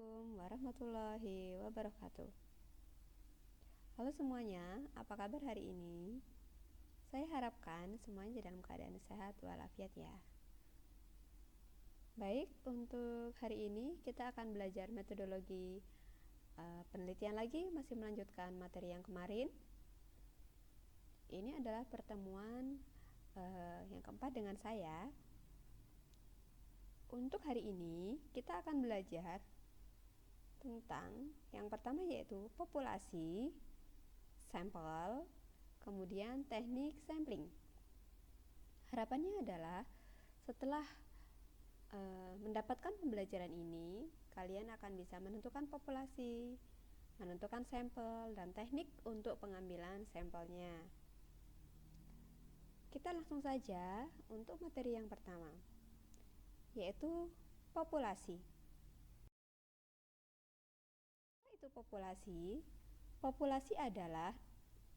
Assalamualaikum warahmatullahi wabarakatuh. Halo semuanya, apa kabar hari ini? Saya harapkan semuanya dalam keadaan sehat walafiat ya. Baik, untuk hari ini kita akan belajar metodologi penelitian lagi, masih melanjutkan materi yang kemarin. Ini adalah pertemuan yang keempat dengan saya. Untuk hari ini kita akan belajar tentang yang pertama yaitu populasi, sampel, kemudian teknik sampling. Harapannya adalah setelah mendapatkan pembelajaran ini, kalian akan bisa menentukan populasi, menentukan sampel, dan teknik untuk pengambilan sampelnya. Kita langsung saja untuk materi yang pertama, yaitu populasi. Itu populasi. Populasi adalah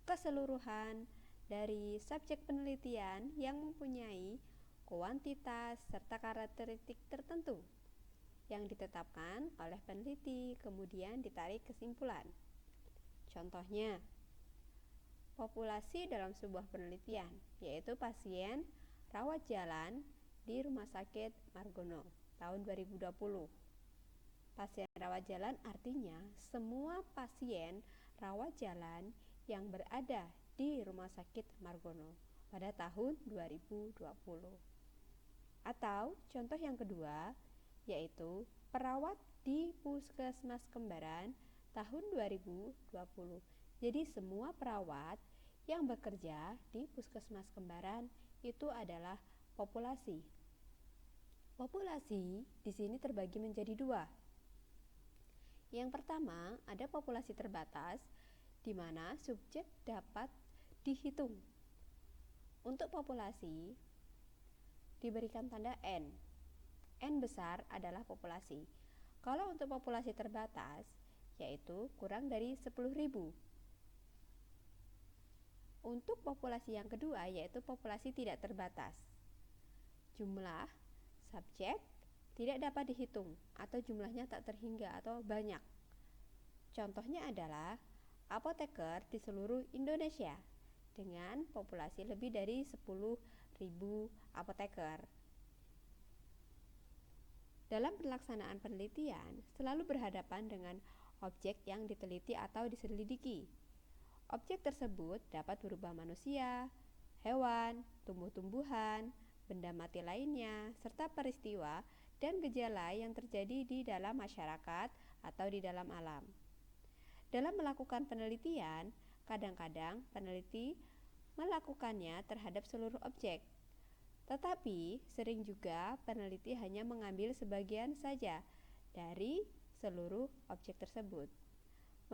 keseluruhan dari subjek penelitian yang mempunyai kuantitas serta karakteristik tertentu yang ditetapkan oleh peneliti, kemudian ditarik kesimpulan. Contohnya, populasi dalam sebuah penelitian, yaitu pasien rawat jalan di Rumah Sakit Margono tahun 2020. Pasien rawat jalan artinya semua pasien rawat jalan yang berada di Rumah Sakit Margono pada tahun 2020. Atau contoh yang kedua yaitu perawat di Puskesmas Kembaran tahun 2020. Jadi semua perawat yang bekerja di Puskesmas Kembaran itu adalah populasi. Populasi di sini terbagi menjadi dua. Yang pertama, ada populasi terbatas, di mana subjek dapat dihitung. Untuk populasi, diberikan tanda N. N besar adalah populasi. Kalau untuk populasi terbatas, yaitu kurang dari 10.000. Untuk populasi yang kedua, yaitu populasi tidak terbatas. Jumlah subjek tidak dapat dihitung atau jumlahnya tak terhingga atau banyak. Contohnya adalah apoteker di seluruh Indonesia dengan populasi lebih dari 10.000 apoteker. Dalam pelaksanaan penelitian selalu berhadapan dengan objek yang diteliti atau diselidiki. Objek tersebut dapat berupa manusia, hewan, tumbuh-tumbuhan, benda mati lainnya, serta peristiwa dan gejala yang terjadi di dalam masyarakat atau di dalam alam. Dalam melakukan penelitian, kadang-kadang peneliti melakukannya terhadap seluruh objek. Tetapi sering juga peneliti hanya mengambil sebagian saja dari seluruh objek tersebut.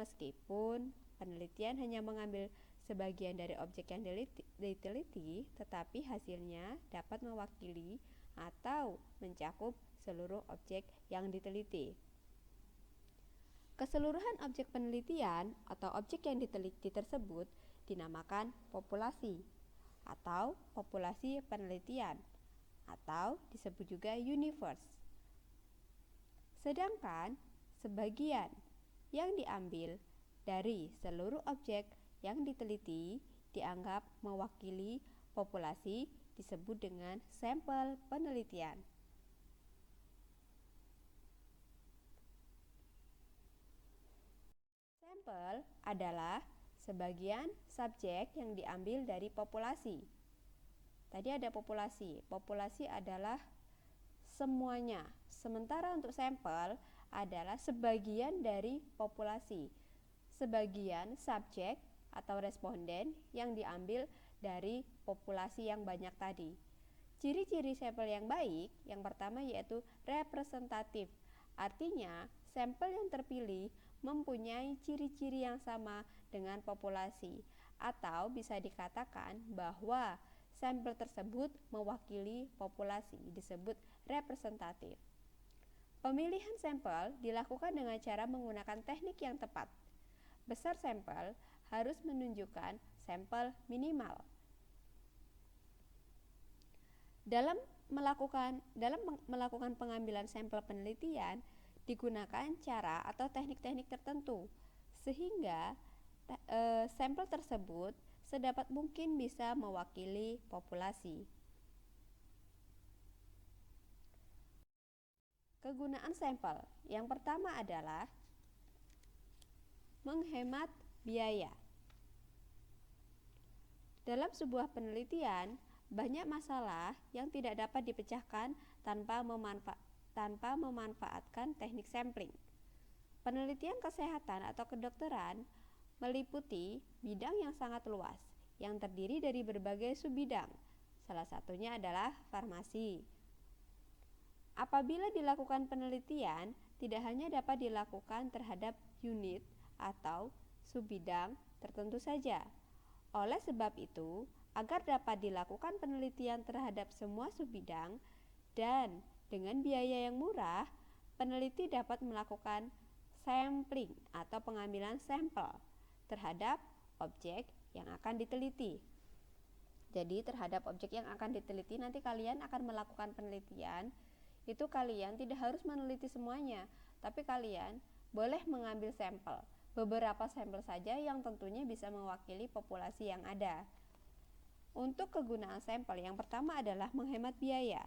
Meskipun penelitian hanya mengambil sebagian dari objek yang diteliti, tetapi hasilnya dapat mewakili atau mencakup seluruh objek yang diteliti. Keseluruhan objek penelitian atau objek yang diteliti tersebut dinamakan populasi atau populasi penelitian atau disebut juga universe. Sedangkan sebagian yang diambil dari seluruh objek yang diteliti dianggap mewakili populasi disebut dengan sampel penelitian. Sampel adalah sebagian subjek yang diambil dari populasi. Tadi ada populasi. Populasi adalah semuanya. Sementara untuk sampel adalah sebagian dari populasi. Sebagian subjek atau responden yang diambil dari populasi yang banyak tadi. Ciri-ciri sampel yang baik, yang pertama yaitu representatif. Artinya, sampel yang terpilih mempunyai ciri-ciri yang sama dengan populasi, atau bisa dikatakan bahwa sampel tersebut mewakili populasi, disebut representatif. Pemilihan sampel dilakukan dengan cara menggunakan teknik yang tepat. Besar sampel harus menunjukkan sampel minimal. Dalam melakukan pengambilan sampel penelitian, digunakan cara atau teknik-teknik tertentu sehingga sampel tersebut sedapat mungkin bisa mewakili populasi. Kegunaan sampel yang pertama adalah menghemat biaya. Dalam sebuah penelitian, banyak masalah yang tidak dapat dipecahkan tanpa memanfaatkan teknik sampling. Penelitian kesehatan atau kedokteran meliputi bidang yang sangat luas, yang terdiri dari berbagai subbidang. Salah satunya adalah farmasi. Apabila dilakukan penelitian, tidak hanya dapat dilakukan terhadap unit atau subbidang tertentu saja. Oleh sebab itu, agar dapat dilakukan penelitian terhadap semua subbidang dan dengan biaya yang murah, peneliti dapat melakukan sampling atau pengambilan sampel terhadap objek yang akan diteliti. Jadi terhadap objek yang akan diteliti nanti kalian akan melakukan penelitian, itu kalian tidak harus meneliti semuanya, tapi kalian boleh mengambil sampel, beberapa sampel saja yang tentunya bisa mewakili populasi yang ada. Untuk kegunaan sampel yang pertama adalah menghemat biaya.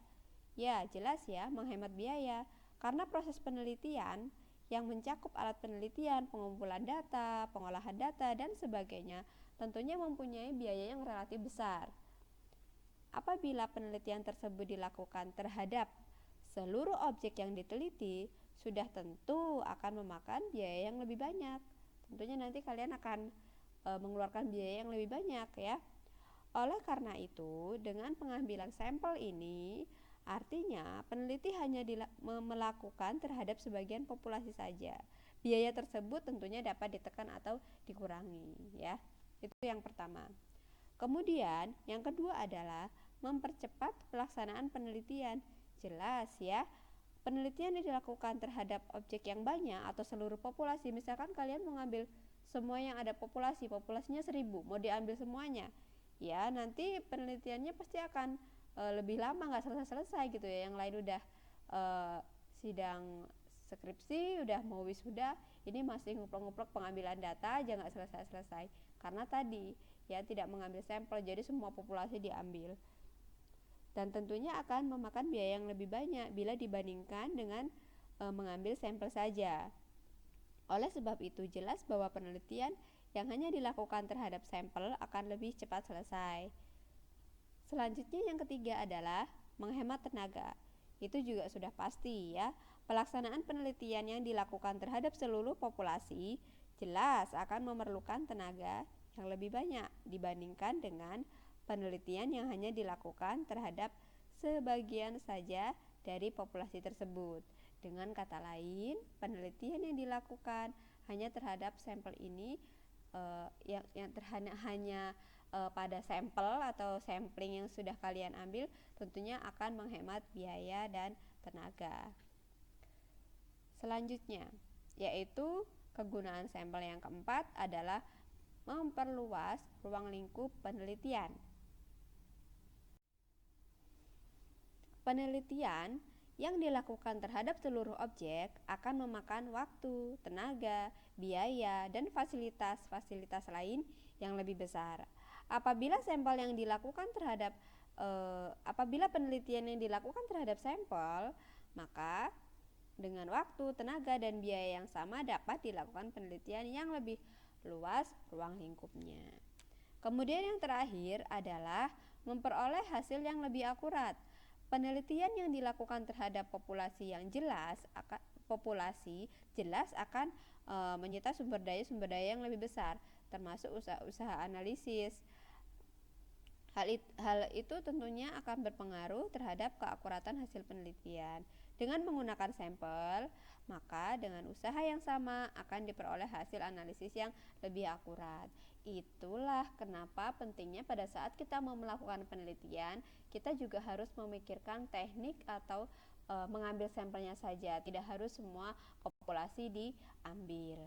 Ya, jelas ya, menghemat biaya, karena proses penelitian yang mencakup alat penelitian, pengumpulan data, pengolahan data, dan sebagainya tentunya mempunyai biaya yang relatif besar. Apabila penelitian tersebut dilakukan terhadap seluruh objek yang diteliti, sudah tentu akan memakan biaya yang lebih banyak. Tentunya nanti kalian akan mengeluarkan biaya yang lebih banyak ya. Oleh karena itu, dengan pengambilan sampel ini, artinya peneliti hanya melakukan terhadap sebagian populasi saja. Biaya tersebut tentunya dapat ditekan atau dikurangi ya. Itu yang pertama. Kemudian, yang kedua adalah mempercepat pelaksanaan penelitian. Jelas ya, penelitian yang dilakukan terhadap objek yang banyak atau seluruh populasi, misalkan kalian mau ngambil semua yang ada populasinya 1000, mau diambil semuanya, ya nanti penelitiannya pasti akan lebih lama, nggak selesai-selesai gitu ya. Yang lain udah sidang skripsi, udah mau wisuda, ini masih nguplek-nguplek pengambilan data aja nggak selesai-selesai, karena tadi ya tidak mengambil sampel, jadi semua populasi diambil. Dan tentunya akan memakan biaya yang lebih banyak bila dibandingkan dengan mengambil sampel saja. Oleh sebab itu, jelas bahwa penelitian yang hanya dilakukan terhadap sampel akan lebih cepat selesai. Selanjutnya yang ketiga adalah menghemat tenaga. Itu juga sudah pasti ya. Pelaksanaan penelitian yang dilakukan terhadap seluruh populasi jelas akan memerlukan tenaga yang lebih banyak dibandingkan dengan penelitian yang hanya dilakukan terhadap sebagian saja dari populasi tersebut. Dengan kata lain, penelitian yang dilakukan hanya terhadap sampel ini hanya pada sampel atau sampling yang sudah kalian ambil tentunya akan menghemat biaya dan tenaga. Selanjutnya, yaitu kegunaan sampel yang keempat adalah memperluas ruang lingkup penelitian. Penelitian yang dilakukan terhadap seluruh objek akan memakan waktu, tenaga, biaya, dan fasilitas-fasilitas lain yang lebih besar. Apabila penelitian yang dilakukan terhadap sampel, maka dengan waktu, tenaga, dan biaya yang sama dapat dilakukan penelitian yang lebih luas ruang lingkupnya. Kemudian yang terakhir adalah memperoleh hasil yang lebih akurat. Penelitian yang dilakukan terhadap populasi jelas akan menyita sumber daya yang lebih besar, termasuk usaha analisis. Hal itu tentunya akan berpengaruh terhadap keakuratan hasil penelitian. Dengan menggunakan sampel, maka dengan usaha yang sama akan diperoleh hasil analisis yang lebih akurat. Itulah kenapa pentingnya pada saat kita mau melakukan penelitian, kita juga harus memikirkan teknik atau mengambil sampelnya saja, tidak harus semua populasi diambil.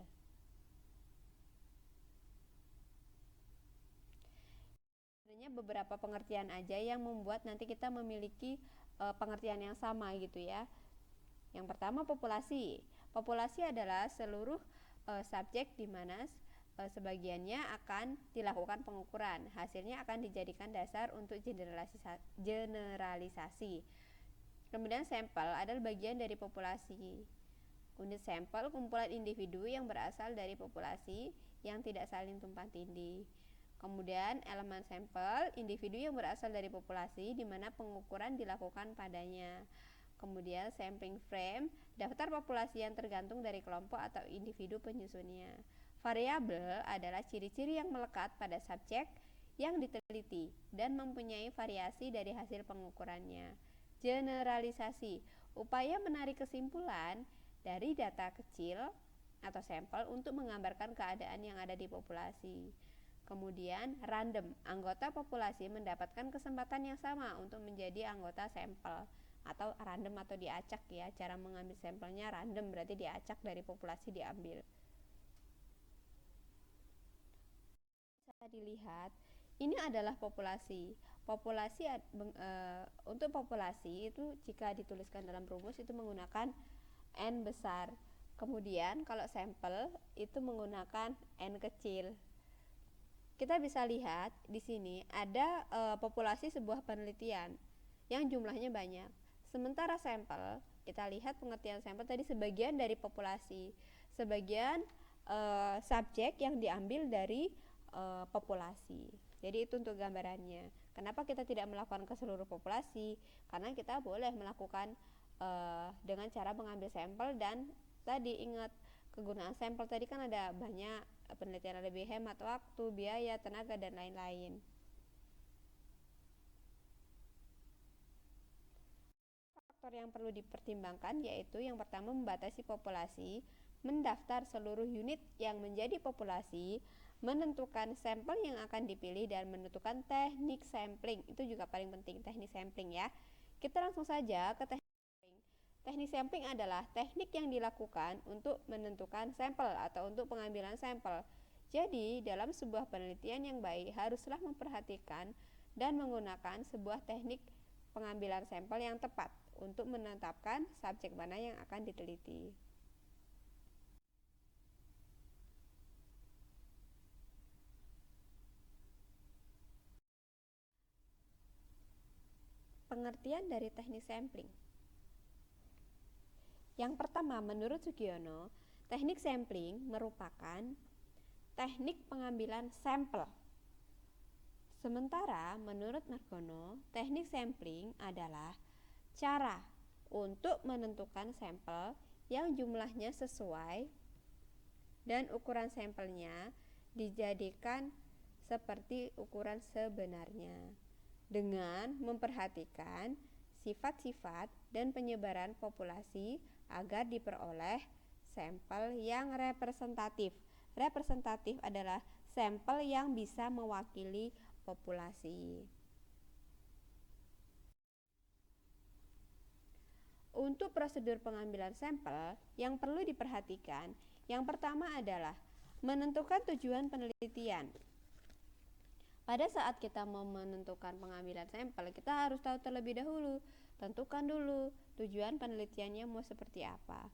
Sebenarnya beberapa pengertian aja yang membuat nanti kita memiliki pengertian yang sama gitu ya. Yang pertama, populasi. Populasi adalah seluruh subjek di mana sebagiannya akan dilakukan pengukuran. Hasilnya akan dijadikan dasar untuk generalisasi. Kemudian sampel adalah bagian dari populasi. Unit sampel kumpulan individu yang berasal dari populasi yang tidak saling tumpang tindih. Kemudian elemen sampel individu yang berasal dari populasi di mana pengukuran dilakukan padanya. Kemudian sampling frame, daftar populasi yang tergantung dari kelompok atau individu penyusunnya. Variabel adalah ciri-ciri yang melekat pada subjek yang diteliti dan mempunyai variasi dari hasil pengukurannya. Generalisasi, upaya menarik kesimpulan dari data kecil atau sampel untuk menggambarkan keadaan yang ada di populasi. Kemudian random, anggota populasi mendapatkan kesempatan yang sama untuk menjadi anggota sampel, atau random atau diacak ya. Cara mengambil sampelnya random, berarti diacak dari populasi diambil. Bisa dilihat, ini adalah populasi. Untuk populasi itu jika dituliskan dalam rumus itu menggunakan N besar. Kemudian kalau sampel itu menggunakan N kecil. Kita bisa lihat di sini ada populasi sebuah penelitian yang jumlahnya banyak. Sementara sampel, kita lihat pengertian sampel tadi sebagian dari populasi, sebagian subjek yang diambil dari populasi. Jadi itu untuk gambarannya. Kenapa kita tidak melakukan ke seluruh populasi? Karena kita boleh melakukan dengan cara mengambil sampel, dan tadi ingat kegunaan sampel tadi kan ada banyak penelitian, lebih hemat waktu, biaya, tenaga, dan lain-lain. Faktor yang perlu dipertimbangkan yaitu yang pertama membatasi populasi, mendaftar seluruh unit yang menjadi populasi, menentukan sampel yang akan dipilih, dan menentukan teknik sampling. Itu juga paling penting, teknik sampling ya. Kita langsung saja ke teknik sampling. Teknik sampling adalah teknik yang dilakukan untuk menentukan sampel atau untuk pengambilan sampel. Jadi, dalam sebuah penelitian yang baik haruslah memperhatikan dan menggunakan sebuah teknik pengambilan sampel yang tepat untuk menetapkan subjek mana yang akan diteliti. Pengertian dari teknik sampling. Yang pertama, menurut Sugiono, teknik sampling merupakan teknik pengambilan sampel. Sementara menurut Margono, teknik sampling adalah cara untuk menentukan sampel yang jumlahnya sesuai dan ukuran sampelnya dijadikan seperti ukuran sebenarnya, dengan memperhatikan sifat-sifat dan penyebaran populasi agar diperoleh sampel yang representatif. Representatif adalah sampel yang bisa mewakili populasi. Untuk prosedur pengambilan sampel yang perlu diperhatikan, yang pertama adalah menentukan tujuan penelitian. Pada saat kita mau menentukan pengambilan sampel, kita harus tahu terlebih dahulu, tentukan dulu tujuan penelitiannya mau seperti apa.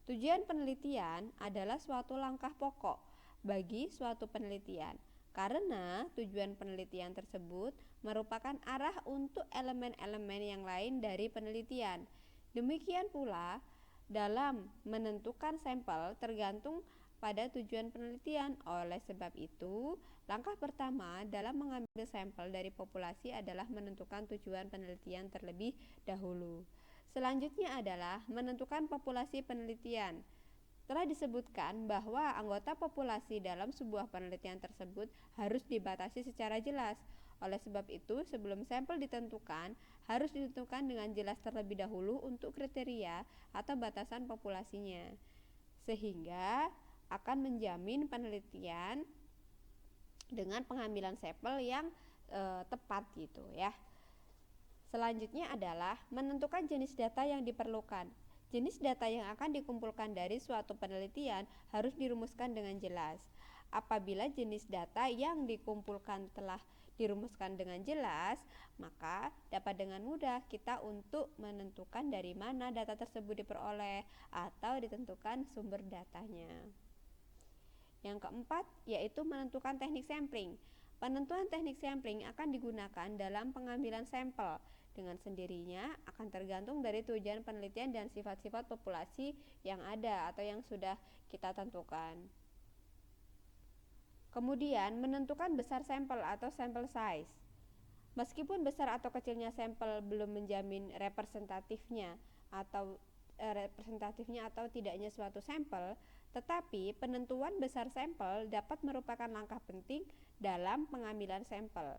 Tujuan penelitian adalah suatu langkah pokok bagi suatu penelitian, karena tujuan penelitian tersebut merupakan arah untuk elemen-elemen yang lain dari penelitian. Demikian pula dalam menentukan sampel tergantung pada tujuan penelitian. Oleh sebab itu, langkah pertama dalam mengambil sampel dari populasi adalah menentukan tujuan penelitian terlebih dahulu. Selanjutnya adalah menentukan populasi penelitian. Telah disebutkan bahwa anggota populasi dalam sebuah penelitian tersebut harus dibatasi secara jelas. Oleh sebab itu, sebelum sampel ditentukan, harus ditentukan dengan jelas terlebih dahulu untuk kriteria atau batasan populasinya, sehingga akan menjamin penelitian dengan pengambilan sampel yang tepat gitu ya. Selanjutnya adalah menentukan jenis data yang diperlukan. Jenis data yang akan dikumpulkan dari suatu penelitian harus dirumuskan dengan jelas. Apabila jenis data yang dikumpulkan telah dirumuskan dengan jelas, maka dapat dengan mudah kita untuk menentukan dari mana data tersebut diperoleh atau ditentukan sumber datanya. Yang keempat, yaitu menentukan teknik sampling. Penentuan teknik sampling akan digunakan dalam pengambilan sampel. Dengan sendirinya akan tergantung dari tujuan penelitian dan sifat-sifat populasi yang ada atau yang sudah kita tentukan. Kemudian, menentukan besar sampel atau sample size. Meskipun besar atau kecilnya sampel belum menjamin representatifnya atau tidaknya suatu sampel, tetapi penentuan besar sampel dapat merupakan langkah penting dalam pengambilan sampel.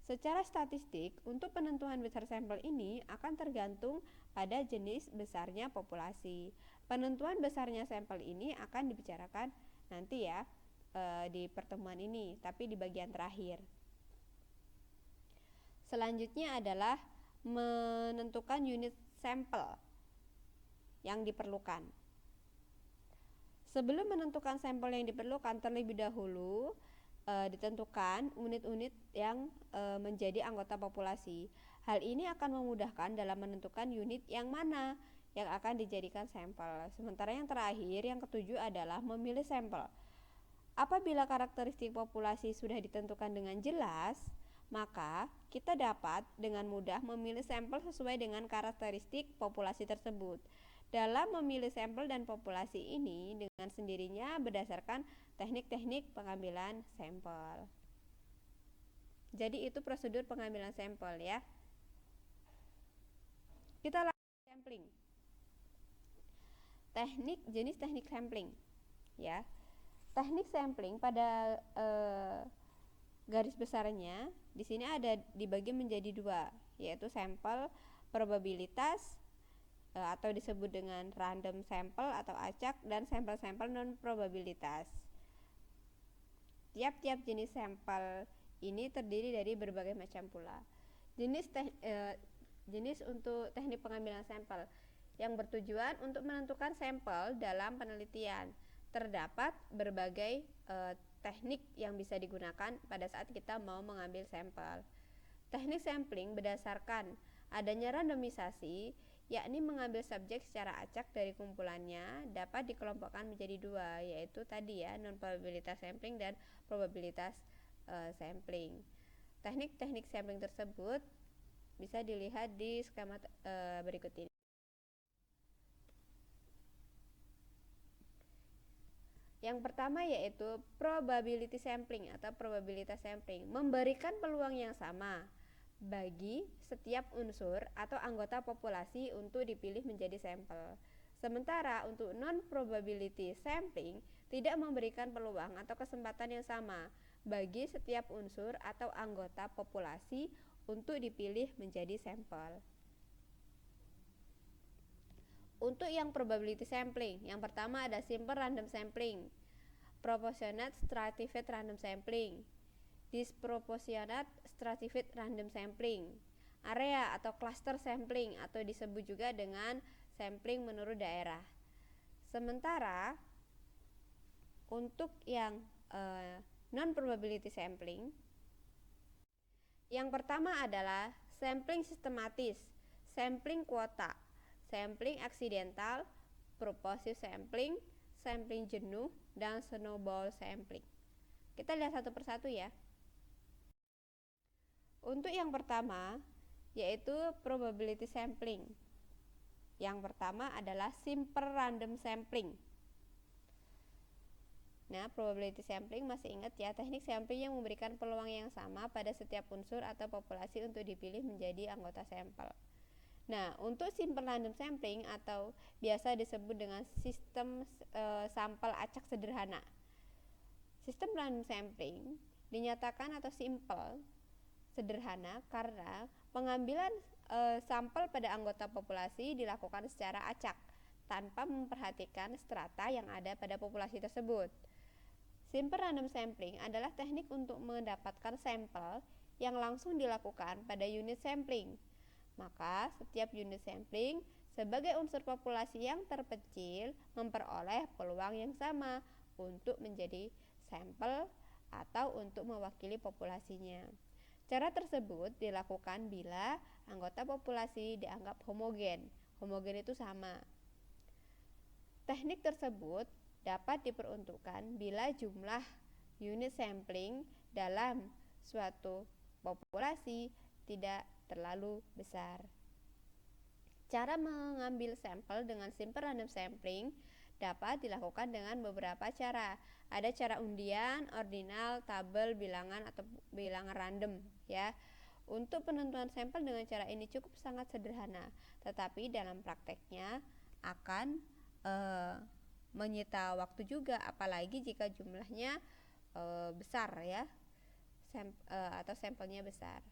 Secara statistik, untuk penentuan besar sampel ini akan tergantung pada jenis besarnya populasi. Penentuan besarnya sampel ini akan dibicarakan nanti ya di pertemuan ini, tapi di bagian terakhir. Selanjutnya adalah menentukan unit sampel yang diperlukan. Sebelum menentukan sampel yang diperlukan, terlebih dahulu ditentukan unit-unit yang menjadi anggota populasi. Hal ini akan memudahkan dalam menentukan unit yang mana yang akan dijadikan sampel. Sementara yang terakhir, yang ketujuh adalah memilih sampel. Apabila karakteristik populasi sudah ditentukan dengan jelas, maka kita dapat dengan mudah memilih sampel sesuai dengan karakteristik populasi tersebut. Dalam memilih sampel dan populasi ini dengan sendirinya berdasarkan teknik-teknik pengambilan sampel. Jadi itu prosedur pengambilan sampel ya. Kita lanjut sampling. Jenis teknik sampling ya. Teknik sampling pada garis besarnya di sini ada dibagi menjadi dua, yaitu sampel probabilitas atau disebut dengan random sample atau acak, dan sampel-sampel non probabilitas. Tiap-tiap jenis sampel ini terdiri dari berbagai macam pula. Jenis untuk teknik pengambilan sampel yang bertujuan untuk menentukan sampel dalam penelitian. Terdapat berbagai teknik yang bisa digunakan pada saat kita mau mengambil sampel. Teknik sampling berdasarkan adanya randomisasi, yakni mengambil subjek secara acak dari kumpulannya, dapat dikelompokkan menjadi dua, yaitu tadi ya, non probabilitas sampling dan probabilitas sampling. Teknik-teknik sampling tersebut bisa dilihat di skema berikut ini. Yang pertama yaitu probability sampling atau probabilitas sampling, memberikan peluang yang sama bagi setiap unsur atau anggota populasi untuk dipilih menjadi sampel. Sementara untuk non-probability sampling tidak memberikan peluang atau kesempatan yang sama bagi setiap unsur atau anggota populasi untuk dipilih menjadi sampel. Untuk yang probability sampling, yang pertama ada simple random sampling, proportionate stratified random sampling, disproportionate stratified random sampling, area atau cluster sampling atau disebut juga dengan sampling menurut daerah. Sementara untuk yang non probability sampling, yang pertama adalah sampling sistematis, sampling kuota, sampling aksidental, purposive sampling, sampling jenuh, dan snowball sampling. Kita lihat satu persatu ya. Untuk yang pertama yaitu probability sampling. Yang pertama adalah simple random sampling. Nah, probability sampling masih ingat ya, teknik sampling yang memberikan peluang yang sama pada setiap unsur atau populasi untuk dipilih menjadi anggota sampel. Nah, untuk simple random sampling atau biasa disebut dengan sistem sampel acak sederhana. Sistem random sampling dinyatakan atau simple sederhana karena pengambilan sampel pada anggota populasi dilakukan secara acak tanpa memperhatikan strata yang ada pada populasi tersebut. Simple random sampling adalah teknik untuk mendapatkan sampel yang langsung dilakukan pada unit sampling. Maka setiap unit sampling sebagai unsur populasi yang terpencil memperoleh peluang yang sama untuk menjadi sampel atau untuk mewakili populasinya. Cara tersebut dilakukan bila anggota populasi dianggap homogen. Homogen itu sama. Teknik tersebut dapat diperuntukkan bila jumlah unit sampling dalam suatu populasi tidak terlalu besar. Cara mengambil sampel dengan simple random sampling dapat dilakukan dengan beberapa cara. Ada cara undian, ordinal, tabel, bilangan atau bilangan random ya. Untuk penentuan sampel dengan cara ini cukup sangat sederhana, tetapi dalam prakteknya akan menyita waktu juga, apalagi jika jumlahnya besar ya, atau sampelnya besar.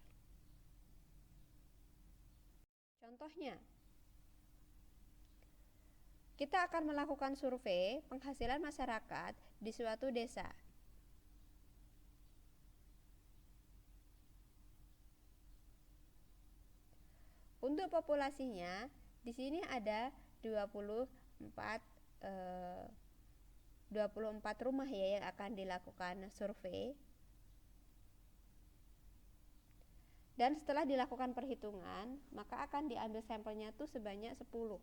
Contohnya, kita akan melakukan survei penghasilan masyarakat di suatu desa. Untuk populasinya, di sini ada 24 rumah ya yang akan dilakukan survei. Dan setelah dilakukan perhitungan, maka akan diambil sampelnya tuh sebanyak 10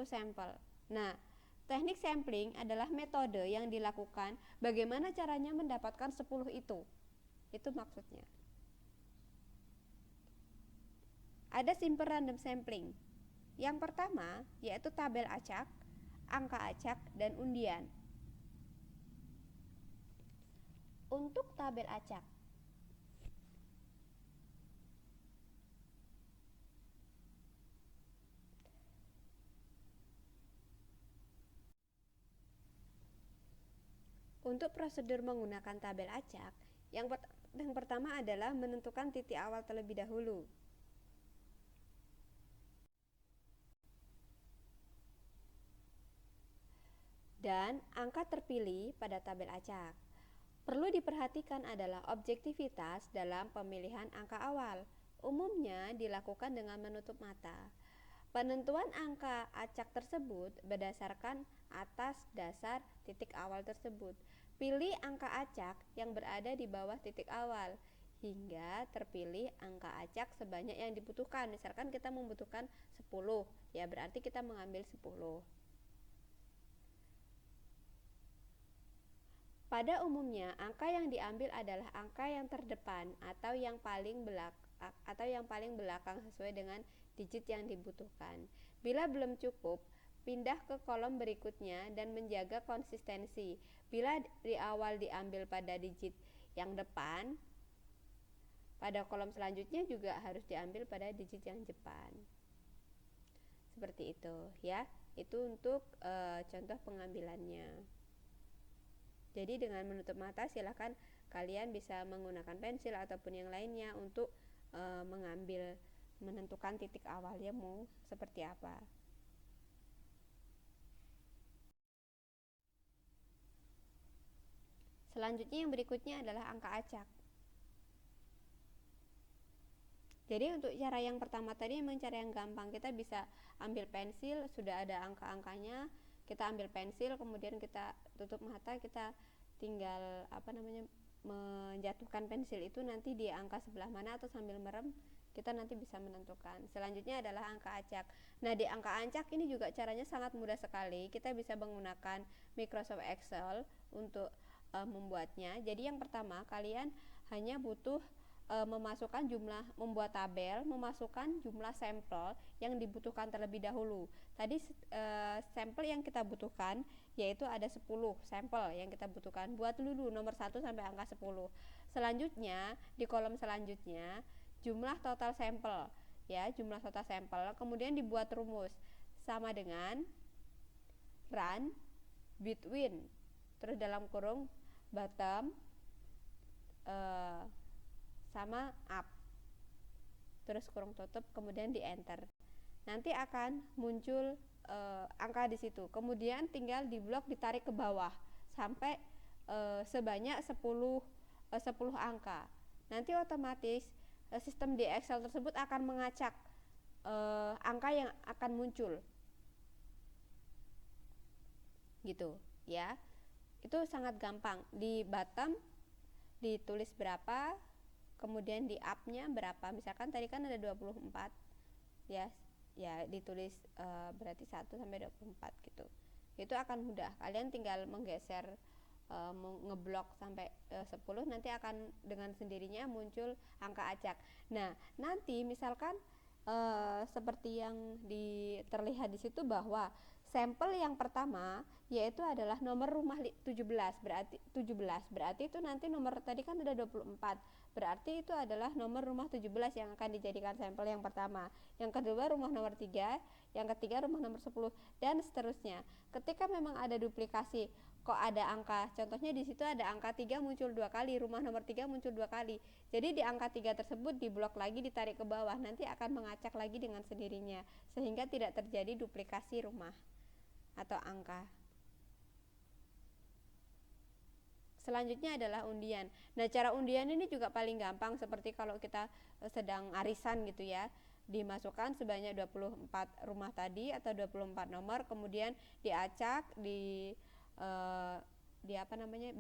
sampel. Nah, teknik sampling adalah metode yang dilakukan bagaimana caranya mendapatkan 10 itu. Itu maksudnya. Ada simple random sampling. Yang pertama yaitu tabel acak, angka acak, dan undian. Untuk tabel acak, untuk prosedur menggunakan tabel acak, yang pertama adalah menentukan titik awal terlebih dahulu. Dan angka terpilih pada tabel acak. Perlu diperhatikan adalah objektivitas dalam pemilihan angka awal. Umumnya dilakukan dengan menutup mata. Penentuan angka acak tersebut berdasarkan atas dasar titik awal tersebut. Pilih angka acak yang berada di bawah titik awal hingga terpilih angka acak sebanyak yang dibutuhkan. Misalkan kita membutuhkan 10, ya berarti kita mengambil 10. Pada umumnya, angka yang diambil adalah angka yang terdepan atau yang paling belakang sesuai dengan digit yang dibutuhkan. Bila belum cukup, pindah ke kolom berikutnya dan menjaga konsistensi. Bila di awal diambil pada digit yang depan, pada kolom selanjutnya juga harus diambil pada digit yang depan. Seperti itu ya. Itu untuk contoh pengambilannya. Jadi dengan menutup mata silakan kalian bisa menggunakan pensil ataupun yang lainnya untuk menentukan titik awalnya mau seperti apa. Selanjutnya yang berikutnya adalah angka acak. Jadi untuk cara yang pertama tadi memang cara yang gampang. Kita bisa ambil pensil, sudah ada angka-angkanya, kita ambil pensil, kemudian kita tutup mata, kita tinggal menjatuhkan pensil itu nanti di angka sebelah mana atau sambil merem kita nanti bisa menentukan. Selanjutnya adalah angka acak. Nah, di angka acak ini juga caranya sangat mudah sekali. Kita bisa menggunakan Microsoft Excel untuk membuatnya. Jadi yang pertama kalian hanya butuh membuat tabel, memasukkan jumlah sampel yang dibutuhkan terlebih dahulu. Tadi sampel yang kita butuhkan yaitu ada 10 sampel yang kita butuhkan. Buat dulu nomor 1 sampai angka 10. Selanjutnya di kolom selanjutnya jumlah total sampel ya, jumlah total sampel. Kemudian dibuat rumus sama dengan run between terus dalam kurung bottom sama up terus kurung tutup, kemudian di enter. Nanti akan muncul angka di situ. Kemudian tinggal di blok ditarik ke bawah sampai sebanyak 10 angka. Nanti otomatis sistem di Excel tersebut akan mengacak angka yang akan muncul. Gitu, ya. Itu sangat gampang. Di bottom ditulis berapa, kemudian di up-nya berapa, misalkan tadi kan ada 24 ya, ditulis berarti 1 sampai 24 gitu. Itu akan mudah, kalian tinggal menggeser ngeblok sampai 10, nanti akan dengan sendirinya muncul angka acak. Nah, nanti misalkan seperti yang terlihat di situ bahwa sampel yang pertama yaitu adalah nomor rumah 17, berarti itu nanti nomor tadi kan ada 24, berarti itu adalah nomor rumah 17 yang akan dijadikan sampel yang pertama. Yang kedua rumah nomor 3, yang ketiga rumah nomor 10 dan seterusnya. Ketika memang ada duplikasi, kok ada angka, contohnya di situ ada angka 3 muncul 2 kali, rumah nomor 3 muncul 2 kali. Jadi di angka 3 tersebut diblok lagi, ditarik ke bawah, nanti akan mengacak lagi dengan sendirinya sehingga tidak terjadi duplikasi rumah atau angka. Selanjutnya adalah undian. Nah, cara undian ini juga paling gampang, seperti kalau kita sedang arisan gitu ya. Dimasukkan sebanyak 24 rumah tadi atau 24 nomor, kemudian diacak,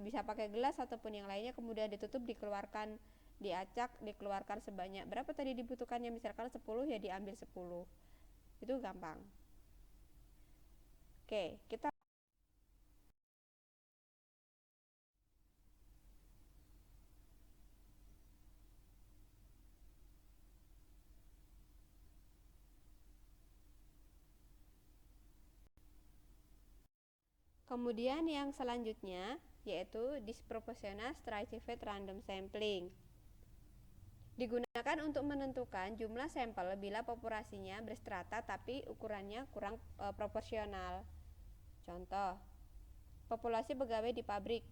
bisa pakai gelas ataupun yang lainnya, kemudian ditutup, dikeluarkan, diacak, dikeluarkan sebanyak berapa tadi dibutuhkannya, misalkan 10 ya diambil 10. Itu gampang. Oke, kita kemudian yang selanjutnya yaitu disproportional stratified random sampling. Digunakan untuk menentukan jumlah sampel bila populasinya berstrata tapi ukurannya kurang proporsional. Contoh, populasi pegawai di pabrik.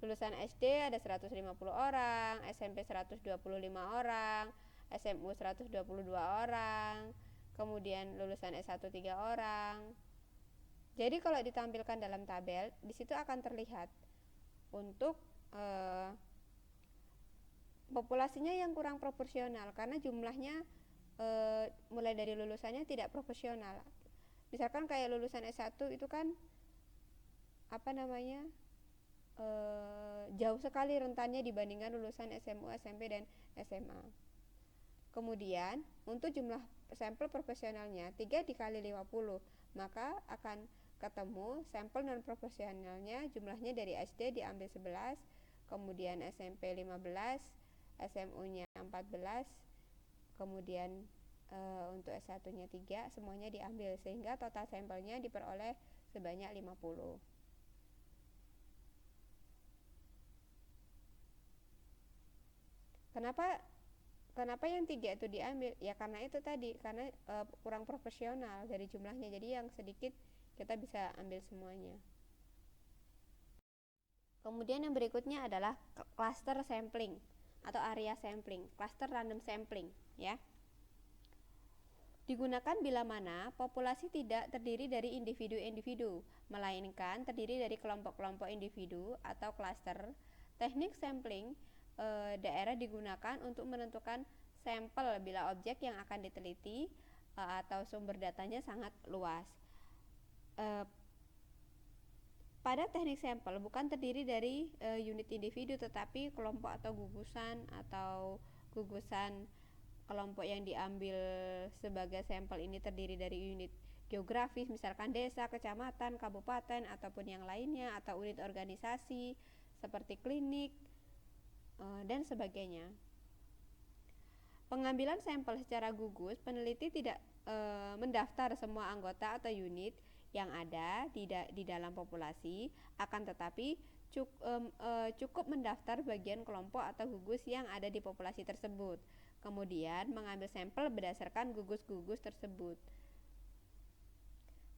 Lulusan SD ada 150 orang, SMP 125 orang, SMU 122 orang, kemudian lulusan S1 3 orang. Jadi kalau ditampilkan dalam tabel, di situ akan terlihat untuk populasinya yang kurang proporsional karena jumlahnya mulai dari lulusannya tidak proporsional. Misalkan kayak lulusan S1 itu kan jauh sekali rentannya dibandingkan lulusan SMU, SMP dan SMA. Kemudian untuk jumlah sampel proporsionalnya 3 dikali 50, maka akan ketemu sampel non proporsionalnya jumlahnya dari SD diambil 11, kemudian SMP 15, SMU-nya 14, kemudian untuk S1-nya 3, semuanya diambil sehingga total sampelnya diperoleh sebanyak 50. Kenapa yang 3 itu diambil? Ya karena itu tadi, karena kurang proporsional dari jumlahnya. Jadi yang sedikit kita bisa ambil semuanya. Kemudian yang berikutnya adalah cluster sampling atau area sampling, cluster random sampling ya. Digunakan bila mana populasi tidak terdiri dari individu-individu, melainkan terdiri dari kelompok-kelompok individu atau cluster. Teknik sampling daerah digunakan untuk menentukan sampel bila objek yang akan diteliti atau sumber datanya sangat luas. Pada teknik sampel bukan terdiri dari unit individu, tetapi kelompok atau gugusan kelompok yang diambil sebagai sampel ini terdiri dari unit geografis, misalkan desa, kecamatan, kabupaten, ataupun yang lainnya, atau unit organisasi seperti klinik dan sebagainya. Pengambilan sampel secara gugus, peneliti tidak mendaftar semua anggota atau unit yang ada di dalam populasi, akan tetapi cukup mendaftar bagian kelompok atau gugus yang ada di populasi tersebut. Kemudian mengambil sampel berdasarkan gugus-gugus tersebut.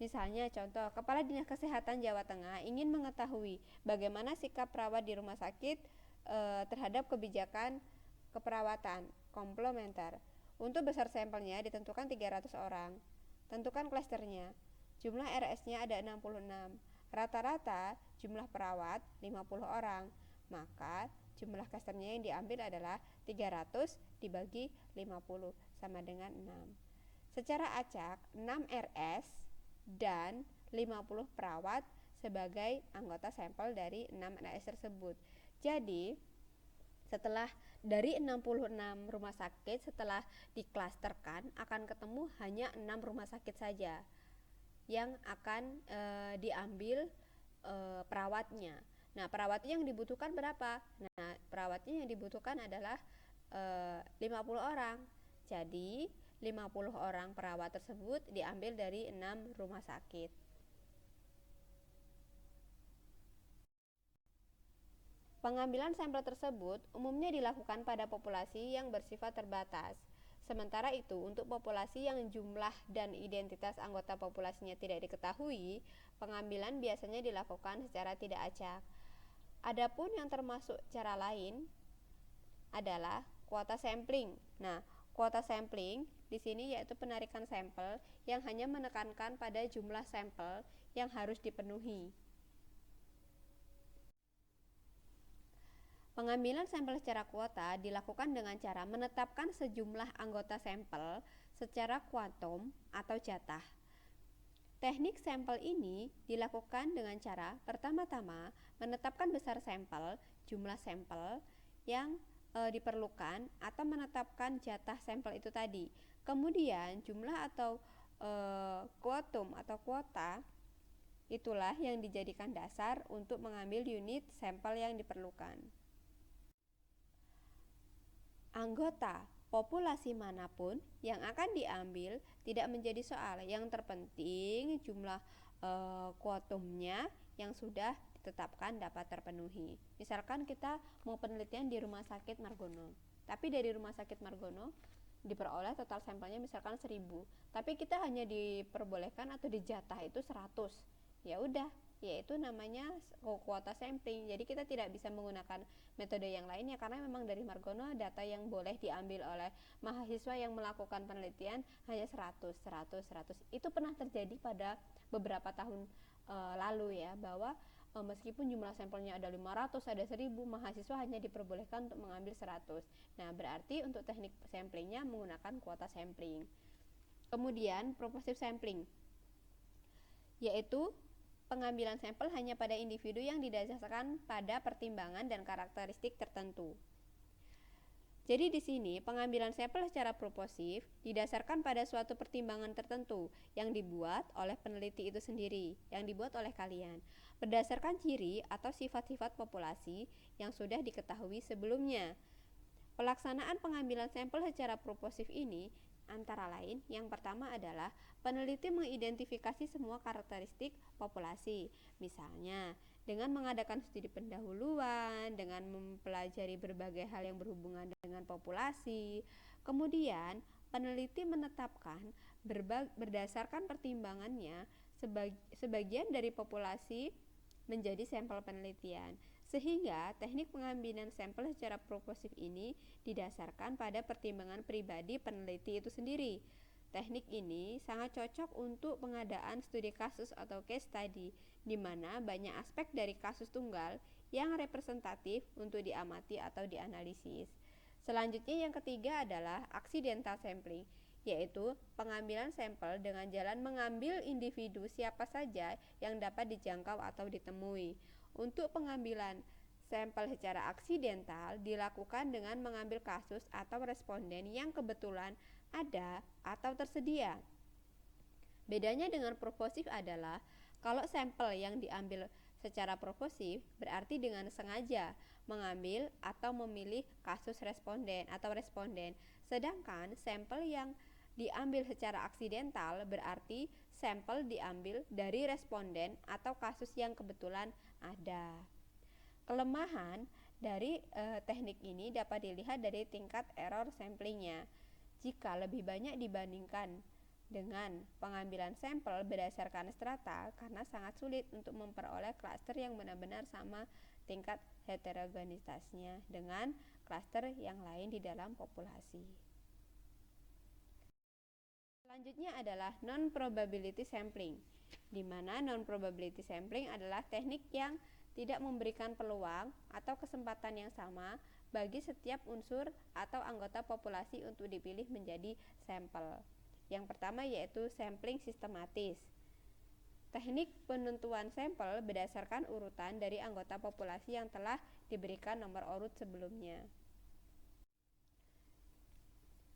Misalnya contoh, Kepala Dinas Kesehatan Jawa Tengah ingin mengetahui bagaimana sikap perawat di rumah sakit terhadap kebijakan keperawatan komplementer. Untuk besar sampelnya ditentukan 300 orang. Tentukan klasternya. Jumlah RS-nya ada 66. Rata-rata jumlah perawat 50 orang. Maka jumlah klasternya yang diambil adalah 300 dibagi 50 sama dengan 6. Secara acak 6 RS dan 50 perawat sebagai anggota sampel dari 6 RS tersebut. Jadi setelah Dari 66 rumah sakit setelah diklasterkan akan ketemu hanya 6 rumah sakit saja yang akan diambil perawatnya. Nah, perawatnya yang dibutuhkan berapa? Nah, perawatnya yang dibutuhkan adalah 50 orang. Jadi, 50 orang perawat tersebut diambil dari 6 rumah sakit. Pengambilan sampel tersebut umumnya dilakukan pada populasi yang bersifat terbatas. Sementara itu, untuk populasi yang jumlah dan identitas anggota populasinya tidak diketahui, pengambilan biasanya dilakukan secara tidak acak. Adapun yang termasuk cara lain adalah kuota sampling. Nah, kuota sampling di sini yaitu penarikan sampel yang hanya menekankan pada jumlah sampel yang harus dipenuhi. Pengambilan sampel secara kuota dilakukan dengan cara menetapkan sejumlah anggota sampel secara kuantum atau jatah. Teknik sampel ini dilakukan dengan cara pertama-tama menetapkan besar sampel, jumlah sampel yang diperlukan atau menetapkan jatah sampel itu tadi. Kemudian jumlah atau kuantum atau kuota itulah yang dijadikan dasar untuk mengambil unit sampel yang diperlukan. Anggota populasi manapun yang akan diambil tidak menjadi soal. Yang terpenting jumlah kuantumnya yang sudah ditetapkan dapat terpenuhi. Misalkan kita mau penelitian di Rumah Sakit Margono, tapi dari Rumah Sakit Margono diperoleh total sampelnya misalkan 1000, tapi kita hanya diperbolehkan atau dijatah itu 100. Ya udah, yaitu namanya kuota sampling. Jadi kita tidak bisa menggunakan metode yang lainnya karena memang dari Margono data yang boleh diambil oleh mahasiswa yang melakukan penelitian hanya 100. Itu pernah terjadi pada beberapa tahun lalu ya, bahwa meskipun jumlah sampelnya ada 500, ada 1000, mahasiswa hanya diperbolehkan untuk mengambil 100. Nah, berarti untuk teknik samplingnya menggunakan kuota sampling. Kemudian proportive sampling, yaitu pengambilan sampel hanya pada individu yang didasarkan pada pertimbangan dan karakteristik tertentu. Jadi di sini pengambilan sampel secara proporsif didasarkan pada suatu pertimbangan tertentu yang dibuat oleh peneliti itu sendiri, yang dibuat oleh kalian, berdasarkan ciri atau sifat-sifat populasi yang sudah diketahui sebelumnya. Pelaksanaan pengambilan sampel secara proporsif ini antara lain, yang pertama adalah peneliti mengidentifikasi semua karakteristik populasi. Misalnya, dengan mengadakan studi pendahuluan, dengan mempelajari berbagai hal yang berhubungan dengan populasi. Kemudian, peneliti menetapkan berdasarkan pertimbangannya sebagian dari populasi menjadi sampel penelitian. Sehingga teknik pengambilan sampel secara proporsif ini didasarkan pada pertimbangan pribadi peneliti itu sendiri. Teknik ini sangat cocok untuk pengadaan studi kasus atau case study, di mana banyak aspek dari kasus tunggal yang representatif untuk diamati atau dianalisis. Selanjutnya yang ketiga adalah accidental sampling, yaitu pengambilan sampel dengan jalan mengambil individu siapa saja yang dapat dijangkau atau ditemui. Untuk pengambilan sampel secara aksidental dilakukan dengan mengambil kasus atau responden yang kebetulan ada atau tersedia. Bedanya dengan proporsif adalah kalau sampel yang diambil secara proporsif berarti dengan sengaja mengambil atau memilih kasus responden atau responden, sedangkan sampel yang diambil secara aksidental berarti sampel diambil dari responden atau kasus yang kebetulan ada. Kelemahan dari teknik ini dapat dilihat dari tingkat error samplingnya. Jika lebih banyak dibandingkan dengan pengambilan sampel berdasarkan strata, karena sangat sulit untuk memperoleh klaster yang benar-benar sama tingkat heterogenitasnya dengan klaster yang lain di dalam populasi. Selanjutnya adalah non-probability sampling, di mana non-probability sampling adalah teknik yang tidak memberikan peluang atau kesempatan yang sama bagi setiap unsur atau anggota populasi untuk dipilih menjadi sampel. Yang pertama yaitu sampling sistematis. Teknik penentuan sampel berdasarkan urutan dari anggota populasi yang telah diberikan nomor urut sebelumnya.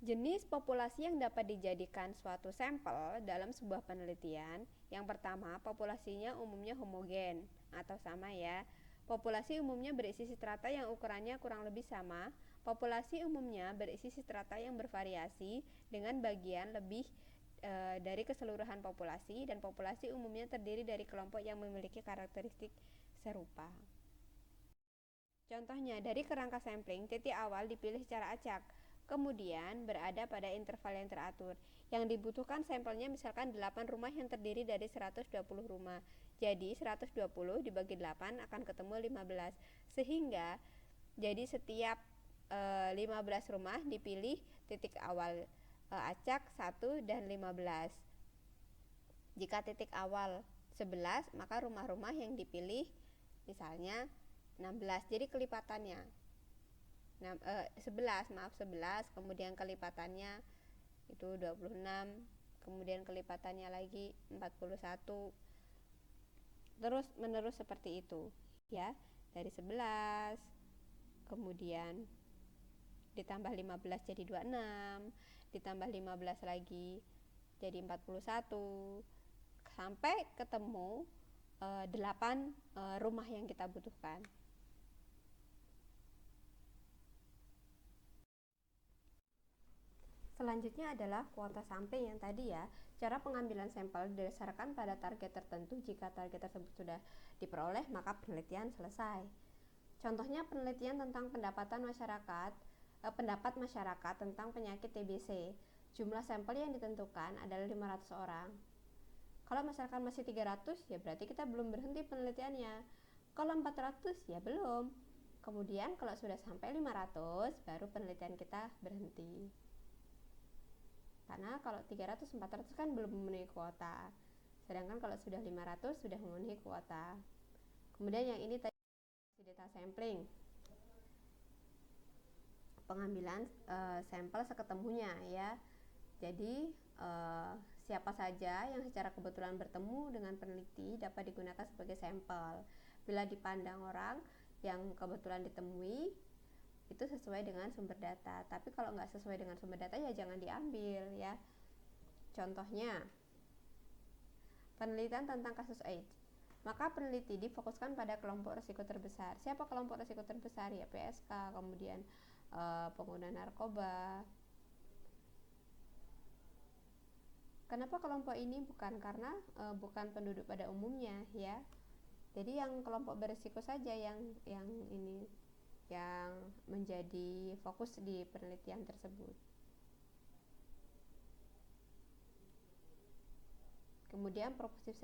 Jenis populasi yang dapat dijadikan suatu sampel dalam sebuah penelitian, yang pertama, populasinya umumnya homogen atau sama ya. Populasi umumnya berisi strata yang ukurannya kurang lebih sama. Populasi umumnya berisi strata yang bervariasi dengan bagian lebih dari keseluruhan populasi, dan populasi umumnya terdiri dari kelompok yang memiliki karakteristik serupa. Contohnya, dari kerangka sampling, titik awal dipilih secara acak, kemudian berada pada interval yang teratur. Yang dibutuhkan sampelnya misalkan 8 rumah yang terdiri dari 120 rumah. Jadi 120 dibagi 8 akan ketemu 15. Sehingga jadi setiap 15 rumah dipilih titik awal acak 1 dan 15. Jika titik awal 11, maka rumah-rumah yang dipilih misalnya 16. Jadi kelipatannya 11, kemudian kelipatannya itu 26, kemudian kelipatannya lagi 41, terus menerus seperti itu ya. Dari 11 kemudian ditambah 15 jadi 26, ditambah 15 lagi jadi 41, sampai ketemu 8 rumah yang kita butuhkan. Selanjutnya adalah kuota sampling yang tadi ya. Cara pengambilan sampel didasarkan pada target tertentu. Jika target tersebut sudah diperoleh, maka penelitian selesai. Contohnya penelitian tentang pendapat masyarakat tentang penyakit TBC. Jumlah sampel yang ditentukan adalah 500 orang. Kalau masyarakat masih 300, ya berarti kita belum berhenti penelitiannya. Kalau 400, ya belum. Kemudian kalau sudah sampai 500, baru penelitian kita berhenti. Karena kalau 300, 400 kan belum memenuhi kuota. Sedangkan kalau sudah 500 sudah memenuhi kuota. Kemudian yang ini tadi data sampling. Pengambilan sampel seketemunya ya. Jadi siapa saja yang secara kebetulan bertemu dengan peneliti dapat digunakan sebagai sampel. Bila dipandang orang yang kebetulan ditemui itu sesuai dengan sumber data. Tapi kalau nggak sesuai dengan sumber data ya jangan diambil ya. Contohnya penelitian tentang kasus AIDS. Maka peneliti difokuskan pada kelompok risiko terbesar. Siapa kelompok risiko terbesar? Ya PSK, kemudian pengguna narkoba. Kenapa kelompok ini? Bukan karena bukan penduduk pada umumnya ya. Jadi yang kelompok berisiko saja yang menjadi fokus di penelitian tersebut. Kemudian proporsi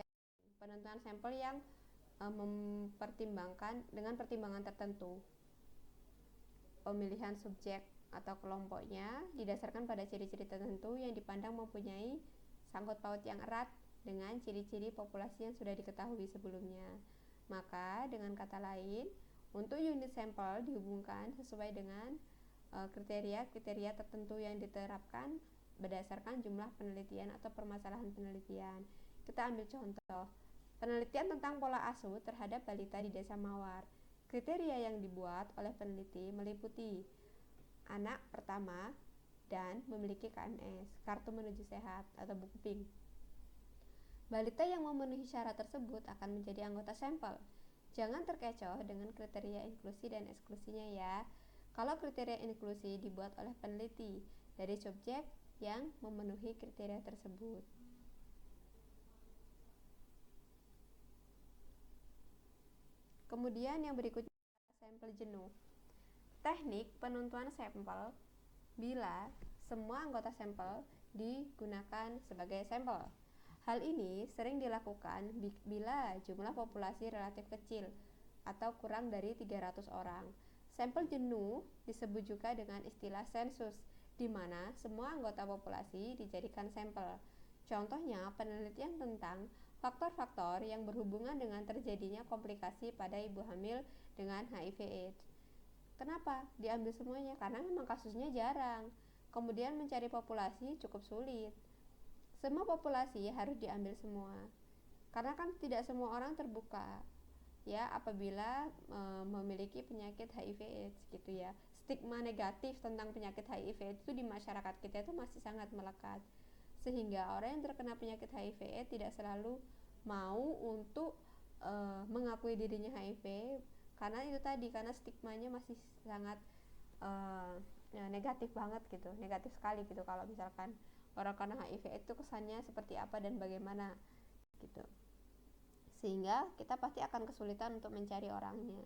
penentuan sampel yang mempertimbangkan dengan pertimbangan tertentu. Pemilihan subjek atau kelompoknya didasarkan pada ciri-ciri tertentu yang dipandang mempunyai sangkut paut yang erat dengan ciri-ciri populasi yang sudah diketahui sebelumnya. Maka dengan kata lain, untuk unit sampel dihubungkan sesuai dengan kriteria-kriteria tertentu yang diterapkan berdasarkan jumlah penelitian atau permasalahan penelitian. Kita ambil contoh, penelitian tentang pola asuh terhadap balita di Desa Mawar. Kriteria yang dibuat oleh peneliti meliputi anak pertama dan memiliki KMS, Kartu Menuju Sehat atau buku pink. Balita yang memenuhi syarat tersebut akan menjadi anggota sampel. Jangan terkecoh dengan kriteria inklusi dan eksklusinya ya. Kalau kriteria inklusi dibuat oleh peneliti dari subjek yang memenuhi kriteria tersebut. Kemudian yang berikutnya sampel jenuh. Teknik penentuan sampel bila semua anggota sampel digunakan sebagai sampel. Hal ini sering dilakukan bila jumlah populasi relatif kecil atau kurang dari 300 orang. Sampel jenuh disebut juga dengan istilah sensus, di mana semua anggota populasi dijadikan sampel. Contohnya penelitian tentang faktor-faktor yang berhubungan dengan terjadinya komplikasi pada ibu hamil dengan HIV/AIDS. Kenapa diambil semuanya? Karena memang kasusnya jarang. Kemudian mencari populasi cukup sulit. Semua populasi harus diambil semua. Karena kan tidak semua orang terbuka ya apabila memiliki penyakit HIV/AIDS gitu ya. stigma negatif tentang penyakit HIV itu di masyarakat kita itu masih sangat melekat, sehingga orang yang terkena penyakit HIV tidak selalu mau untuk mengakui dirinya HIV, karena itu tadi, karena stigmanya masih sangat negatif banget gitu, negatif sekali gitu. Kalau misalkan orang kena HIV itu kesannya seperti apa dan bagaimana gitu, sehingga kita pasti akan kesulitan untuk mencari orangnya.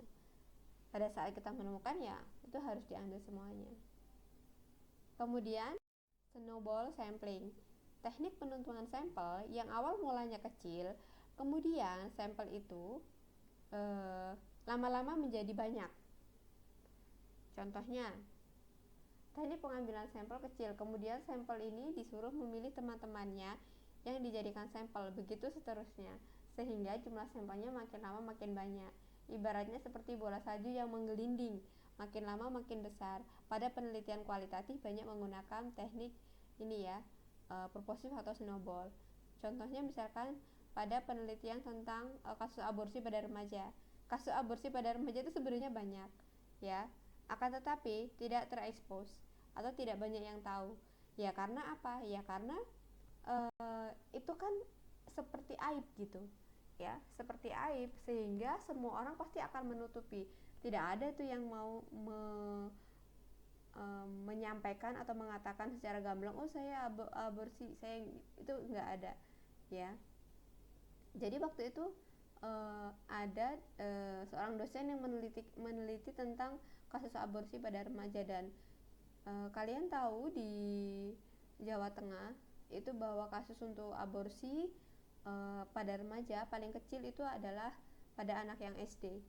Pada saat kita menemukan, ya itu harus diambil semuanya. Kemudian snowball sampling, teknik penentuan sampel yang awal mulanya kecil, kemudian sampel itu lama-lama menjadi banyak. Contohnya, teknik pengambilan sampel kecil, kemudian sampel ini disuruh memilih teman-temannya yang dijadikan sampel, begitu seterusnya, sehingga jumlah sampelnya makin lama makin banyak. Ibaratnya seperti bola salju yang menggelinding, makin lama makin besar. Pada penelitian kualitatif banyak menggunakan teknik ini ya, purposive atau snowball. Contohnya misalkan pada penelitian tentang kasus aborsi pada remaja. Kasus aborsi pada remaja itu sebenarnya banyak, ya. Akan tetapi tidak terekspos atau tidak banyak yang tahu. Ya karena apa? Ya karena itu kan seperti aib gitu, ya, seperti aib, sehingga semua orang pasti akan menutupi. Tidak ada tuh yang mau menyampaikan atau mengatakan secara gamblang, oh saya aborsi, saya itu nggak ada, ya. Jadi waktu itu ada seorang dosen yang meneliti tentang kasus aborsi pada remaja, dan kalian tahu di Jawa Tengah itu bahwa kasus untuk aborsi pada remaja paling kecil itu adalah pada anak yang SD,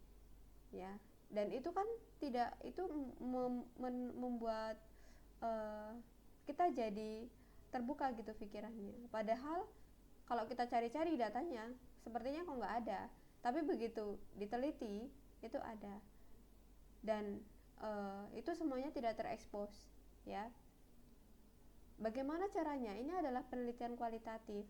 ya. Dan itu kan tidak, itu membuat kita jadi terbuka gitu pikirannya. Padahal kalau kita cari-cari datanya, sepertinya kok nggak ada. Tapi begitu diteliti, itu ada. Dan itu semuanya tidak terekspos, ya. Bagaimana caranya? Ini adalah penelitian kualitatif.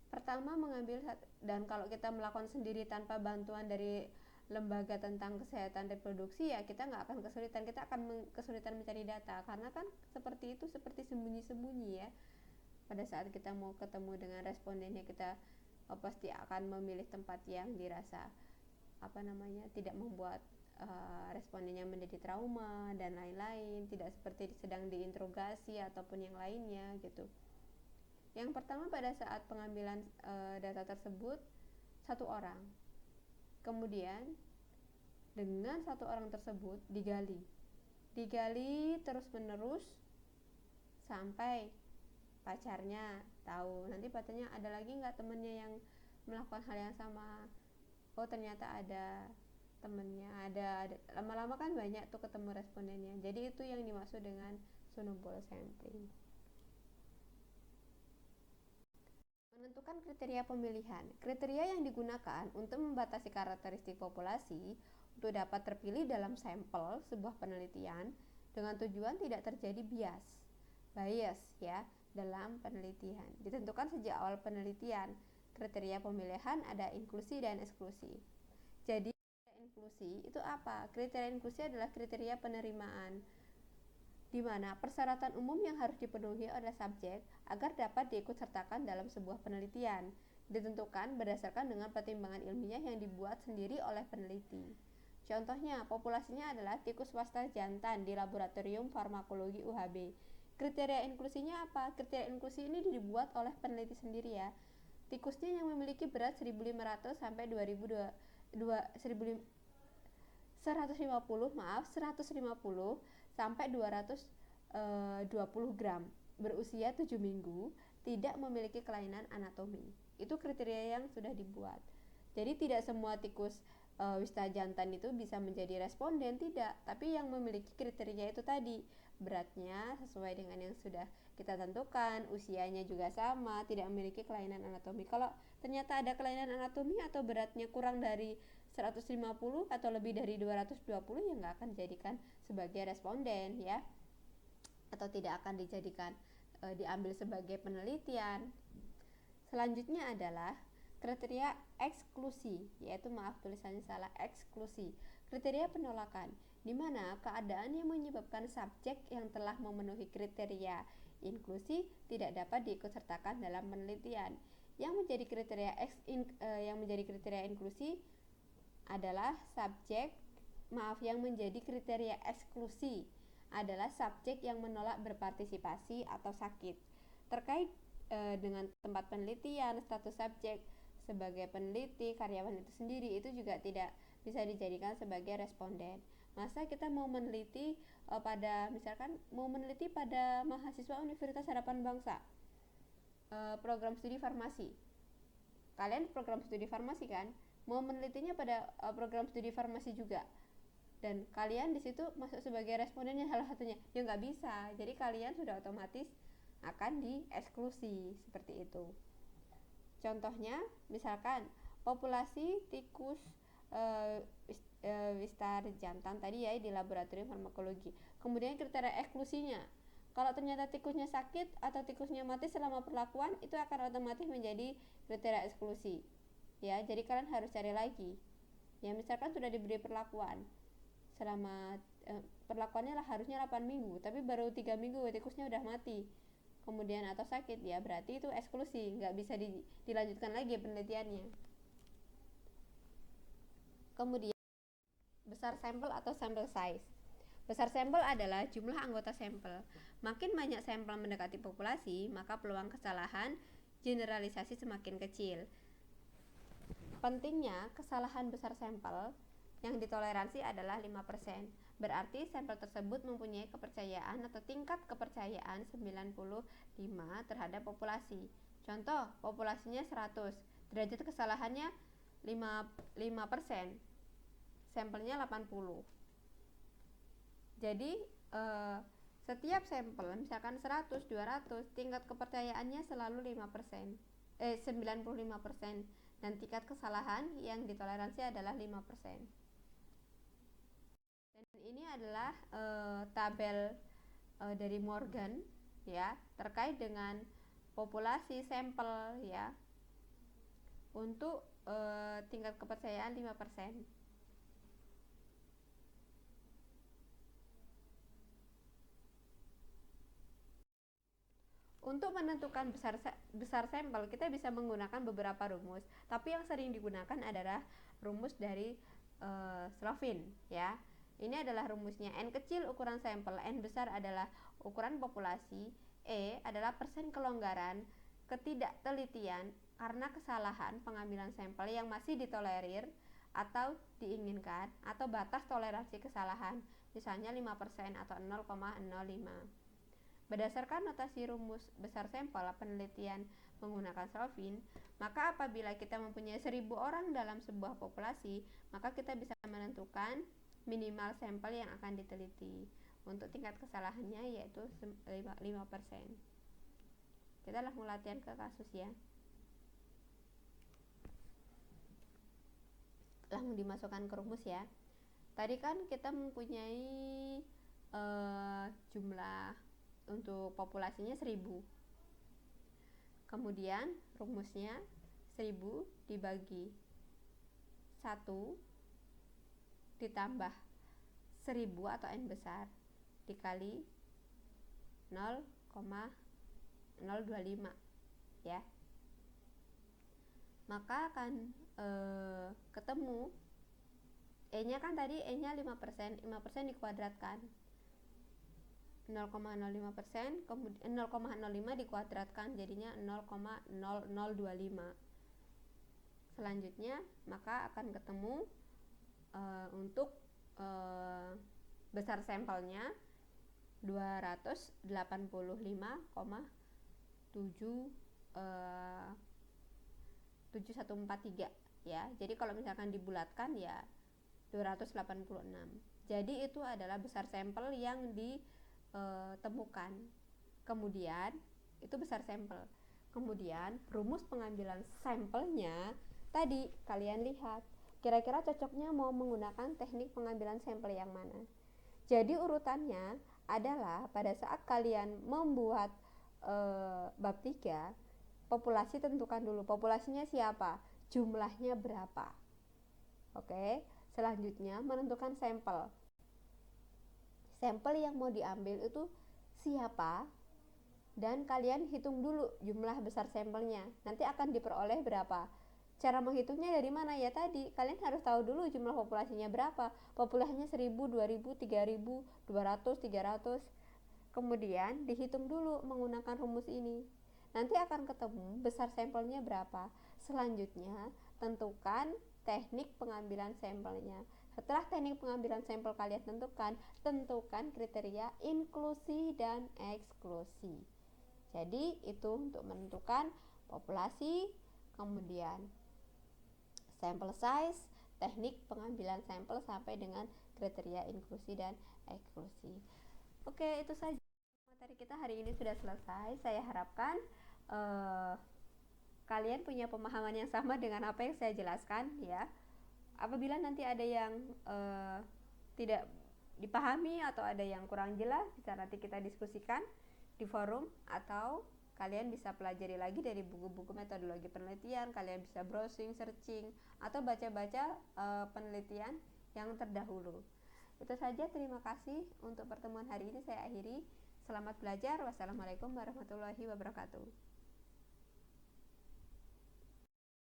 Pertama mengambil, dan kalau kita melakukan sendiri tanpa bantuan dari lembaga tentang kesehatan reproduksi, ya kita nggak akan kesulitan, kita akan kesulitan mencari data, karena kan seperti itu, seperti sembunyi-sembunyi ya. Pada saat kita mau ketemu dengan respondennya, kita pasti akan memilih tempat yang dirasa tidak membuat respondennya menjadi trauma dan lain-lain, tidak seperti sedang diinterogasi ataupun yang lainnya gitu. Yang pertama, pada saat pengambilan data tersebut, satu orang, kemudian dengan satu orang tersebut digali terus menerus sampai pacarnya tahu. Nanti pacarnya ada lagi nggak temennya yang melakukan hal yang sama? Oh ternyata ada temennya, ada. Lama-lama kan banyak tuh ketemu respondennya. Jadi itu yang dimaksud dengan snowball sampling. Menentukan kriteria pemilihan. Kriteria yang digunakan untuk membatasi karakteristik populasi untuk dapat terpilih dalam sampel sebuah penelitian dengan tujuan tidak terjadi bias ya dalam penelitian. Ditentukan sejak awal penelitian. Kriteria pemilihan ada inklusi dan eksklusi. Jadi inklusi itu apa? Kriteria inklusi adalah kriteria penerimaan, di mana persyaratan umum yang harus dipenuhi oleh subjek agar dapat diikutsertakan dalam sebuah penelitian ditentukan berdasarkan dengan pertimbangan ilmiah yang dibuat sendiri oleh peneliti. Contohnya, populasinya adalah tikus wasta jantan di Laboratorium Farmakologi UHB. Kriteria inklusinya apa? Kriteria inklusi ini dibuat oleh peneliti sendiri ya. Tikusnya yang memiliki berat 1.500 sampai 150 sampai 220 gram, berusia 7 minggu, tidak memiliki kelainan anatomi. Itu kriteria yang sudah dibuat. Jadi tidak semua tikus wista jantan itu bisa menjadi responden, tidak, tapi yang memiliki kriteria itu tadi, beratnya sesuai dengan yang sudah kita tentukan, usianya juga sama, tidak memiliki kelainan anatomi. Kalau ternyata ada kelainan anatomi atau beratnya kurang dari 150 atau lebih dari 220, ya nggak akan dijadikan sebagai responden ya, atau tidak akan dijadikan diambil sebagai penelitian. Selanjutnya adalah kriteria eksklusi, yaitu tulisannya salah, eksklusi. Kriteria penolakan. di mana keadaan yang menyebabkan subjek yang telah memenuhi kriteria inklusi tidak dapat diikutsertakan dalam penelitian. Yang menjadi kriteria inklusi adalah yang menjadi kriteria eksklusi adalah subjek yang menolak berpartisipasi atau sakit. Terkait dengan tempat penelitian, status subjek sebagai peneliti, karyawan itu sendiri itu juga tidak bisa dijadikan sebagai responden. Masa kita mau meneliti pada mahasiswa Universitas Harapan Bangsa, program studi farmasi. Kalian program studi farmasi kan? Mau menelitinya pada program studi farmasi juga. Dan kalian di situ masuk sebagai respondennya salah satunya. Ya nggak bisa. Jadi kalian sudah otomatis akan dieksklusi seperti itu. Contohnya, misalkan populasi tikus wistar jantan tadi ya di laboratorium farmakologi. Kemudian kriteria eksklusinya, kalau ternyata tikusnya sakit atau tikusnya mati selama perlakuan, itu akan otomatis menjadi kriteria eksklusi. Ya, jadi kalian harus cari lagi. Ya, misalkan sudah diberi perlakuan selama perlakuannya harusnya 8 minggu, tapi baru 3 minggu tikusnya udah mati. Kemudian atau sakit, ya berarti itu eksklusi, nggak bisa dilanjutkan lagi penelitiannya. Kemudian besar sampel atau sample size. Besar sampel adalah jumlah anggota sampel. Makin banyak sampel mendekati populasi, maka peluang kesalahan generalisasi semakin kecil. Pentingnya kesalahan besar sampel yang ditoleransi adalah 5%. Berarti sampel tersebut mempunyai kepercayaan atau tingkat kepercayaan 95 terhadap populasi. Contoh, populasinya 100, derajat kesalahannya 5%. Sampelnya 80. Jadi setiap sampel misalkan 100, 200, tingkat kepercayaannya selalu 95% dan tingkat kesalahan yang ditoleransi adalah 5%. Dan ini adalah tabel dari Morgan ya terkait dengan populasi sampel ya untuk tingkat kepercayaan 5%. Untuk menentukan besar sampel, kita bisa menggunakan beberapa rumus, tapi yang sering digunakan adalah rumus dari Slovin ya. Ini adalah rumusnya. N kecil ukuran sampel, N besar adalah ukuran populasi, E adalah persen kelonggaran ketidaktelitian karena kesalahan pengambilan sampel yang masih ditolerir atau diinginkan, atau batas toleransi kesalahan, misalnya 5% atau 0,05. Berdasarkan notasi rumus besar sampel penelitian menggunakan Slovin, maka apabila kita mempunyai 1000 orang dalam sebuah populasi, maka kita bisa menentukan minimal sampel yang akan diteliti. Untuk tingkat kesalahannya yaitu 5%. Kita langsung latihan ke kasus ya. Langsung dimasukkan ke rumus ya. Tadi kan kita mempunyai jumlah untuk populasinya 1000. Kemudian rumusnya 1000 dibagi 1 ditambah 1000 atau N besar dikali 0,025 ya. Maka akan ketemu E-nya kan tadi E-nya 5%, 5% dikuadratkan 0,05%, kemudian 0,05 dikuadratkan jadinya 0,0025. Selanjutnya maka akan ketemu untuk besar sampelnya 285,7143 ya. Jadi kalau misalkan dibulatkan ya 286. Jadi itu adalah besar sampel yang ditemukan. Kemudian itu besar sampel. Kemudian rumus pengambilan sampelnya tadi kalian lihat, kira-kira cocoknya mau menggunakan teknik pengambilan sampel yang mana. Jadi urutannya adalah pada saat kalian membuat bab 3, populasi tentukan dulu populasinya siapa, jumlahnya berapa. Oke, selanjutnya menentukan sampel. sampel yang mau diambil itu siapa, dan kalian hitung dulu jumlah besar sampelnya. Nanti akan diperoleh berapa. Cara menghitungnya dari mana? Ya tadi, kalian harus tahu dulu jumlah populasinya berapa. Populasinya 1000, 2000, 3000, 200, 300. Kemudian dihitung dulu menggunakan rumus ini. Nanti akan ketemu besar sampelnya berapa. Selanjutnya, tentukan teknik pengambilan sampelnya. Setelah teknik pengambilan sampel kalian tentukan kriteria inklusi dan eksklusi. Jadi itu untuk menentukan populasi, kemudian sampel size, teknik pengambilan sampel sampai dengan kriteria inklusi dan eksklusi. Oke, itu saja materi kita hari ini sudah selesai. Saya harapkan kalian punya pemahaman yang sama dengan apa yang saya jelaskan ya. Apabila nanti ada yang tidak dipahami atau ada yang kurang jelas, bisa nanti kita diskusikan di forum, atau kalian bisa pelajari lagi dari buku-buku metodologi penelitian. Kalian bisa browsing, searching, atau baca-baca penelitian yang terdahulu. Itu saja, terima kasih untuk pertemuan hari ini saya akhiri. Selamat belajar. Wassalamualaikum warahmatullahi wabarakatuh.